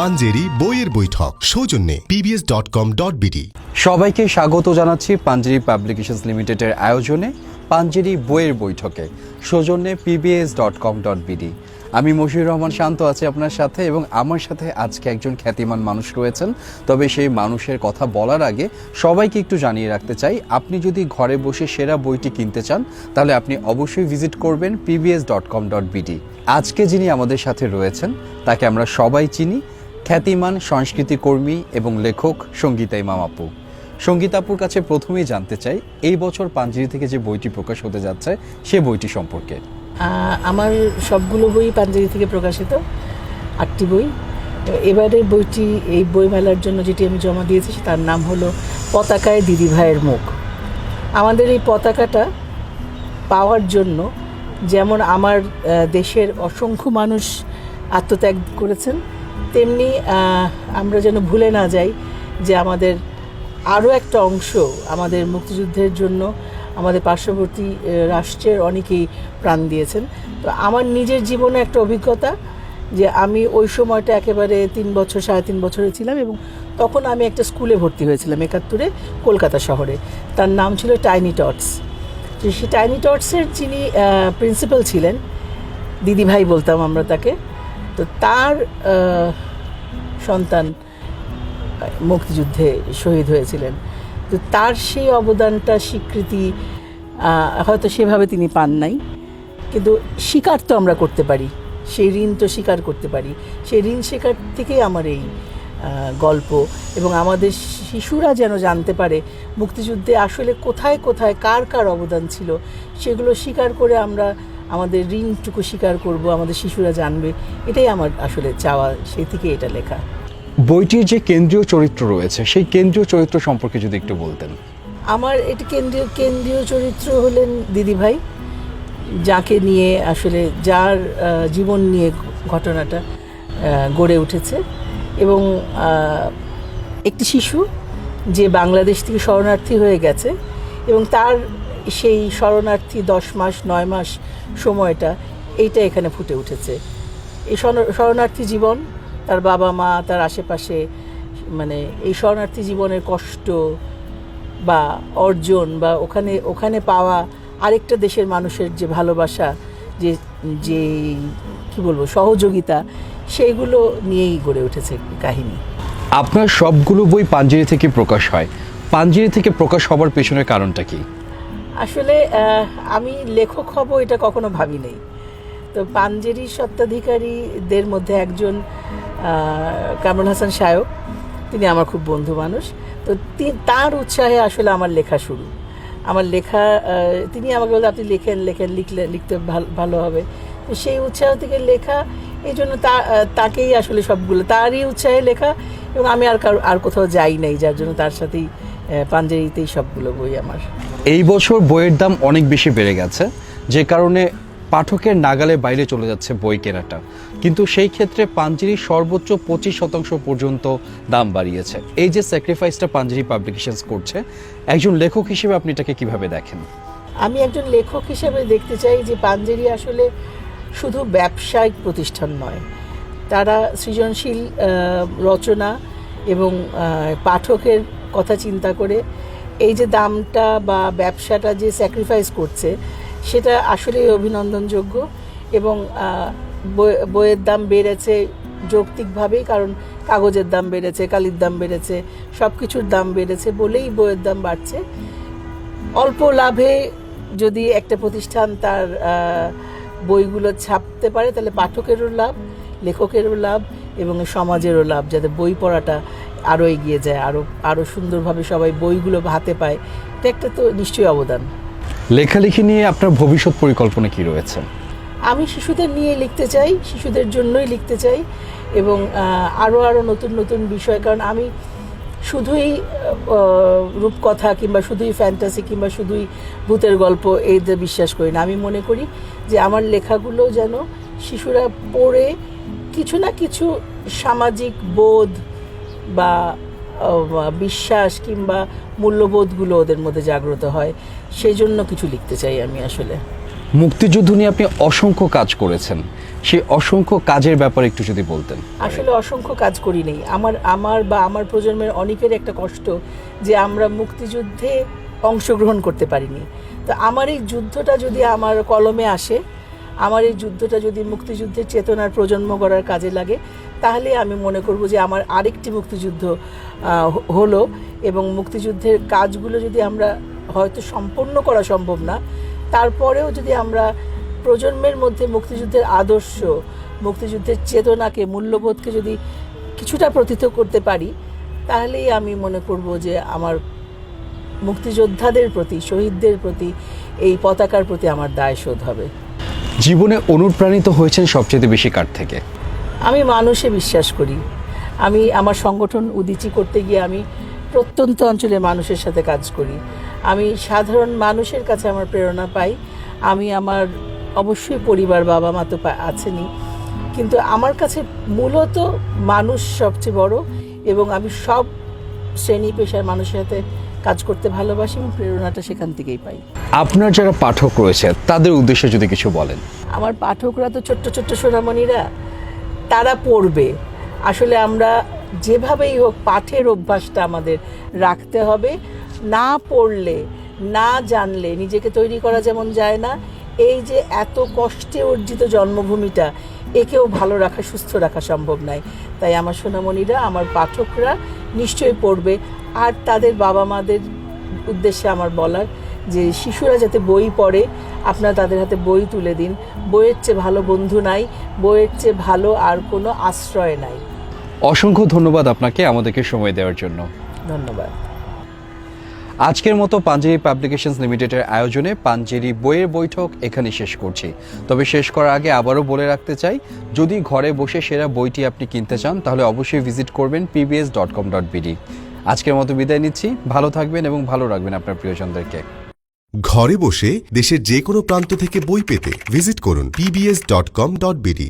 পাঞ্জেরি বইয়ের বৈঠক সৌজন্যে pbs.com.bd। সবাইকে স্বাগত জানাচ্ছি পাঞ্জেরি পাবলিকেশনস লিমিটেডের আয়োজনে পাঞ্জেরি বইয়ের বৈঠকে সৌজন্যে pbs.com.bd। আমি মশিউর রহমান শান্ত আছি আপনার সাথে এবং আমার সাথে আজকে একজন খ্যাতিমান মানুষ রয়েছেন। তবে সেই মানুষের কথা বলার আগে সবাইকে একটু জানিয়ে রাখতে চাই, আপনি যদি ঘরে বসে সেরা বইটি কিনতে চান তাহলে আপনি অবশ্যই ভিজিট করবেন pbs.com.bd। আজকে যিনি আমাদের সাথে রয়েছেন তাকে আমরা সবাই চিনি, খ্যাতিমান সংস্কৃতি কর্মী এবং লেখক সঙ্গীতা ইমাম আপু। সঙ্গীতা আপুর কাছে প্রথমেই জানতে চাই, এই বছর পাঞ্জেরি থেকে যে বইটি প্রকাশ হতে যাচ্ছে সে বইটি সম্পর্কে। আমার সবগুলো বই পাঞ্জেরি থেকে প্রকাশিত, 8টি বই। এবারের বইটি এই বইমেলার জন্য যেটি আমি জমা দিয়েছি তার নাম হলো পতাকায় দিদিভাইয়ের মুখ। আমাদের এই পতাকাটা পাওয়ার জন্য যেমন আমার দেশের অসংখ্য মানুষ আত্মত্যাগ করেছেন, তেমনি আমরা যেন ভুলে না যাই যে আমাদের আরও একটা অংশ আমাদের মুক্তিযুদ্ধের জন্য আমাদের পার্শ্ববর্তী রাষ্ট্রের অনেকেই প্রাণ দিয়েছেন। তো আমার নিজের জীবনে একটা অভিজ্ঞতা যে আমি ওই সময়টা একেবারে 3.5 বছরে ছিলাম এবং তখন আমি একটা স্কুলে ভর্তি হয়েছিলাম 71-এ কলকাতা শহরে। তার নাম ছিল টাইনি টটস। তো সেই টাইনি টটসের যিনি প্রিন্সিপাল ছিলেন, দিদিভাই বলতাম আমরা তাকে, তো তার সন্তান মুক্তিযুদ্ধে শহীদ হয়েছিলেন। তো তার সেই অবদানটা স্বীকৃতি হয়তো সেভাবে তিনি পান নাই, কিন্তু স্বীকার তো আমরা করতে পারি, সেই ঋণ তো স্বীকার করতে পারি। সেই ঋণ স্বীকার থেকেই আমার এই গল্প, এবং আমাদের শিশুরা যেন জানতে পারে মুক্তিযুদ্ধে আসলে কোথায় কোথায় কার কার অবদান ছিল, সেগুলো স্বীকার করে আমরা আমাদের ঋণটুকু স্বীকার করব, আমাদের শিশুরা জানবে, এটাই আমার আসলে চাওয়া, সেই থেকে এটা লেখা। বইটির যে কেন্দ্রীয় চরিত্র রয়েছে সেই কেন্দ্রীয় চরিত্র সম্পর্কে যদি একটু বলতেন। আমার এটি কেন্দ্রীয় চরিত্র হলেন দিদিভাই, যাকে নিয়ে আসলে যার জীবন নিয়ে ঘটনাটা গড়ে উঠেছে, এবং একটি শিশু যে বাংলাদেশ থেকে শরণার্থী হয়ে গেছে এবং তার সেই শরণার্থী 10 মাস 9 মাস সময়টা এইটা এখানে ফুটে উঠেছে। এই শরণার্থী জীবন, তার বাবা মা, তার আশেপাশে, মানে এই শরণার্থী জীবনের কষ্ট বা অর্জন বা ওখানে পাওয়া আরেকটা দেশের মানুষের যে ভালোবাসা, যে যে কি বলবো সহযোগিতা, সেইগুলো নিয়েই গড়ে উঠেছে কাহিনী। আপনার সবগুলো বই পাঞ্জেরি থেকে প্রকাশ হয়, পাঞ্জেরি থেকে প্রকাশ হবার পেছনের কারণটা কি? আসলে আমি লেখক হব এটা কখনো ভাবি নেই। তো পাঞ্জেরির স্বত্বাধিকারীদের মধ্যে একজন কামরুল হাসান সায়ক, তিনি আমার খুব বন্ধু মানুষ। তো তার উৎসাহে আসলে আমার লেখা শুরু। আমার লেখা তিনি আমাকে বললেন আপনি লিখতে ভালো হবে। তো সেই উৎসাহ থেকে লেখা, এই জন্য তাকেই আসলে সবগুলো তারই উৎসাহে লেখা, এবং আমি আর কোথাও যাই নাই, যার জন্য তার সাথেই পাঞ্জেরিতেই সবগুলো বই আমার। এই বছর বইয়ের দাম অনেক বেশি বেড়ে গেছে, যে কারণে পাঠকের নাগালে বাইরে চলে যাচ্ছে বই কেনাটা, কিন্তু সেই ক্ষেত্রে পাঞ্জেরি সর্বোচ্চ 25% পর্যন্ত দাম বাড়িয়েছে। এই যে স্যাক্রিফাইসটা পাঞ্জেরি পাবলিকেশনস করছে, একজন লেখক হিসেবে আপনি এটাকে কিভাবে দেখেন? আমি একজন লেখক হিসেবে দেখতে চাই যে পাঞ্জেরি আসলে শুধু ব্যবসায়িক প্রতিষ্ঠান নয়, তারা সৃজনশীল রচনা এবং পাঠকের কথা চিন্তা করে এই যে দামটা বা ব্যবসাটা যে স্যাক্রিফাইস করছে সেটা আসলেই অভিনন্দনযোগ্য। এবং বইয়ের দাম বেড়েছে যৌক্তিকভাবেই, কারণ কাগজের দাম বেড়েছে, কালির দাম বেড়েছে, সব কিছুর দাম বেড়েছে বলেই বইয়ের দাম বাড়ছে। অল্প লাভে যদি একটা প্রতিষ্ঠান তার বইগুলো ছাপতে পারে তাহলে পাঠকেরও লাভ, লেখকেরও লাভ এবং সমাজেরও লাভ, যাতে বই পড়াটা আরও এগিয়ে যায়, আরও সুন্দরভাবে সবাই বইগুলো হাতে পায়। এটা একটা তো নিশ্চয়ই অবদান। লেখালেখি নিয়ে আপনার ভবিষ্যৎ পরিকল্পনা কি রয়েছে? আমি শিশুদের নিয়ে লিখতে চাই, শিশুদের জন্যই লিখতে চাই, এবং আরও নতুন নতুন বিষয়, কারণ আমি শুধুই রূপকথা কিংবা শুধুই ফ্যান্টাসি কিংবা শুধুই ভূতের গল্প এইতে বিশ্বাস করি না। আমি মনে করি যে আমার লেখাগুলো যেন শিশুরা পড়ে কিছু না কিছু সামাজিক বোধ বা বিশ্বাস কিংবা মূল্যবোধগুলো ওদের মধ্যে জাগ্রত হয়, সেই জন্য কিছু লিখতে চাই আমি আসলে। মুক্তিযুদ্ধ নিয়ে আপনি অসংখ্য কাজ করেছেন, সেই অসংখ্য কাজের ব্যাপারে একটু যদি বলতেন। আসলে অসংখ্য কাজ করি নেই, আমার প্রজন্মের অনেকের একটা কষ্ট যে আমরা মুক্তিযুদ্ধে অংশগ্রহণ করতে পারিনি। তো আমার এই যুদ্ধটা যদি আমার কলমে আসে, আমার এই যুদ্ধটা যদি মুক্তিযুদ্ধের চেতনার প্রজন্ম করার কাজে লাগে, তাহলে আমি মনে করব যে আমার আরেকটি মুক্তিযুদ্ধ হলো। এবং মুক্তিযুদ্ধের কাজগুলো যদি আমরা হয়তো সম্পূর্ণ করা সম্ভব না, তারপরেও যদি আমরা প্রজন্মের মধ্যে মুক্তিযুদ্ধের আদর্শ, মুক্তিযুদ্ধের চেতনাকে, মূল্যবোধকে যদি কিছুটা প্রতীত করতে পারি, তাহলেই আমি মনে করব যে আমার মুক্তিযোদ্ধাদের প্রতি, শহীদদের প্রতি, এই পতাকার প্রতি আমার দায়শোধ হবে। জীবনে অনুপ্রাণিত হয়েছেন সবচেয়ে বেশি কার থেকে? আমি মানুষে বিশ্বাস করি। আমি আমার সংগঠন উদীচী করতে গিয়ে আমি প্রত্যন্ত অঞ্চলের মানুষের সাথে কাজ করি। আমি সাধারণ মানুষের কাছে আমার প্রেরণা পাই। আমি আমার অবশ্যই পরিবার, বাবা মা তো আছেনই, কিন্তু আমার কাছে মূলত মানুষ সবচেয়ে বড়। এবং আমি সব শ্রেণী পেশার মানুষের সাথে কাজ করতে ভালোবাসি এবং প্রেরণাটা সেখান থেকেই পাই। আপনার যারা পাঠক রয়েছে তাদের উদ্দেশ্যে যদি কিছু বলেন। আমার পাঠকরা তো ছোট্ট ছোট্ট সোনামণিরা, তারা পড়বে। আসলে আমরা যেভাবেই হোক পাঠের অভ্যাসটা আমাদের রাখতে হবে। না পড়লে, না জানলে নিজেকে তৈরি করা যেমন যায় না, এই যে এত কষ্টে অর্জিত জন্মভূমিটা, একেও ভালো রাখা, সুস্থ রাখা সম্ভব নয়। তাই আমার সোনামণিরা, আমার পাঠকরা নিশ্চয়ই পড়বে। আর তাদের বাবা মাদের উদ্দেশ্যে আমার বলার যে শিশুরা যাতে বই পড়ে, আপনারা তাদের হাতে বই তুলে দিন। বইয়ের চেয়ে ভালো বন্ধু নাই, বইয়ের চেয়ে ভালো আর কোনো আশ্রয় নাই। অসংখ্য ধন্যবাদ আপনাকে আমাদেরকে সময় দেওয়ার জন্য। ধন্যবাদ। আজকের মতো পাঞ্জেরি পাবলিকেশনস লিমিটেডের আয়োজনে পাঞ্জেরি বইয়ের বৈঠক এখানে শেষ করছি। তবে শেষ করার আগে আবারও বলে রাখতে চাই, যদি ঘরে বসে সেরা বইটি আপনি কিনতে চান তাহলে অবশ্যই ভিজিট করবেন pbs.com.bd। আজকের মতো বিদায় নিচ্ছি। ভালো থাকবেন এবং ভালো রাখবেন আপনার প্রিয়জনদেরকে। ঘরে বসে দেশের যে কোনো প্রান্ত থেকে বই পেতে ভিজিট করুন pbs.com.bd।